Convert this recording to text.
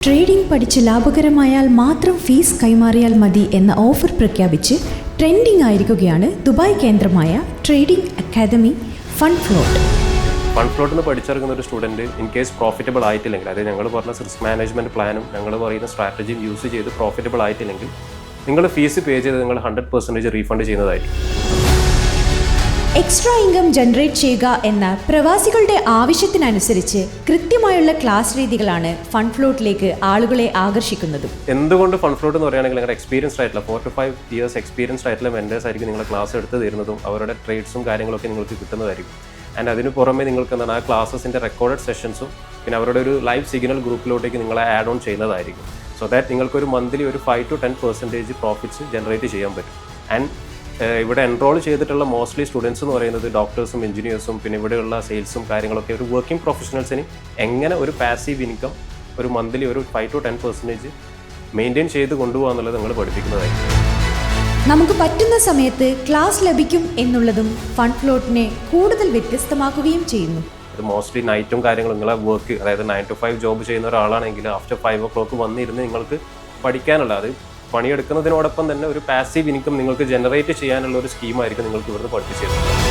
Trading പഠിച്ച് ലാഭകരമായാൽ മാത്രം fees കൈമാറിയാൽ മതി എന്ന ഓഫർ പ്രഖ്യാപിച്ച് ട്രെൻഡിംഗ് ആയിരിക്കുകയാണ് ദുബായ് കേന്ദ്രമായ trading academy fund float. Fund ഫ്ലോട്ടിൽ നിന്ന് പഠിച്ചിറങ്ങുന്ന ഒരു സ്റ്റുഡൻറ്റ് ഇൻ കേസ് പ്രോഫിറ്റബിൾ ആയിട്ടില്ലെങ്കിൽ, അതായത് ഞങ്ങൾ പറഞ്ഞ റിസ്ക് മാനേജ്മെൻറ്റ് പ്ലാനും ഞങ്ങൾ പറയുന്ന സ്ട്രാറ്റജിയും യൂസ് ചെയ്ത് പ്രോഫിറ്റബിൾ ആയിട്ടില്ലെങ്കിൽ നിങ്ങൾ ഫീസ് പേ ചെയ്ത് നിങ്ങൾ 100% റീഫണ്ട് ചെയ്യുന്നതായിരിക്കും. എക്സ്ട്രാ ഇൻകം ജനറേറ്റ് ചെയ്യുക എന്ന പ്രവാസികളുടെ ആവശ്യത്തിനനുസരിച്ച് കൃത്യമായുള്ള ക്ലാസ് രീതികളാണ് ഫണ്ട് ഫ്ലോട്ടിലേക്ക് ആളുകളെ ആകർഷിക്കുന്നത്. എന്തുകൊണ്ട് ഫണ്ട് ഫ്ലോട്ട് എന്ന് പറയുകയാണെങ്കിൽ നിങ്ങളുടെ എക്സ്പീരിയൻസ്ഡ് ആയിട്ടുള്ള 4 to 5 years എക്സ്പീരിയൻസ്ഡ് ആയിട്ടുള്ള വെൻഡേഴ്സ് ആയിരിക്കും നിങ്ങളെ ക്ലാസ് എടുത്ത് തരുന്നതും അവരുടെ ട്രേഡ്സും കാര്യങ്ങളൊക്കെ നിങ്ങൾക്ക് കിട്ടുന്നതായിരിക്കും. ആൻഡ് അതിന് പുറമെ നിങ്ങൾക്ക് എന്താണ് ആ ക്ലാസ്സസിൻ്റെ റെക്കോർഡഡ് സെഷൻസും പിന്നെ അവരുടെ ഒരു ലൈവ് സിഗ്നൽ ഗ്രൂപ്പിലോട്ടേക്ക് നിങ്ങളെ ആഡ് ഓൺ ചെയ്യുന്നതായിരിക്കും. സോ ദാറ്റ് നിങ്ങൾക്കൊരു മന്ത്ലി ഒരു 5 to 10% പ്രോഫിറ്റ്സ് ജനറേറ്റ് ചെയ്യാൻ പറ്റും. ആൻഡ് ഇവിടെ എൻറോൾ ചെയ്തിട്ടുള്ള മോസ്റ്റ്ലി സ്റ്റുഡൻസ് എന്ന് പറയുന്നത് ഡോക്ടേഴ്സും എഞ്ചിനീയേഴ്സും പിന്നെ ഇവിടെയുള്ള സെയിൽസും കാര്യങ്ങളൊക്കെ ഒരു വർക്കിംഗ് പ്രൊഫഷണൽസിന് എങ്ങനെ ഒരു പാസീവ് ഇൻകം ഒരു മന്ത്ലി ഒരു 5 to 10% മെയിൻറ്റെയിൻ ചെയ്ത് കൊണ്ടുപോകുക എന്നുള്ളത് നിങ്ങൾ പഠിപ്പിക്കുന്നതായിരിക്കും. നമുക്ക് പറ്റുന്ന സമയത്ത് ക്ലാസ് ലഭിക്കും എന്നുള്ളതും ഫണ്ട് ഫ്ലോട്ടിനെ കൂടുതൽ വ്യത്യസ്തമാക്കുകയും ചെയ്യുന്നു. ഇത് മോസ്റ്റ്ലി നൈറ്റും കാര്യങ്ങളും നിങ്ങളെ വർക്ക്, അതായത് 9 to 5 ജോബ് ചെയ്യുന്ന ഒരാളാണെങ്കിൽ ആഫ്റ്റർ 5 o'clock വന്നിരുന്ന് നിങ്ങൾക്ക് പഠിക്കാനുള്ള, അത് പണിയെടുക്കുന്നതിനോടൊപ്പം തന്നെ ഒരു പാസീവ് ഇൻകം നിങ്ങൾക്ക് ജനറേറ്റ് ചെയ്യാനുള്ള ഒരു സ്കീമായിരിക്കും നിങ്ങൾക്ക് ഇവിടുന്ന് പഠിപ്പിച്ചു തരുന്നത്.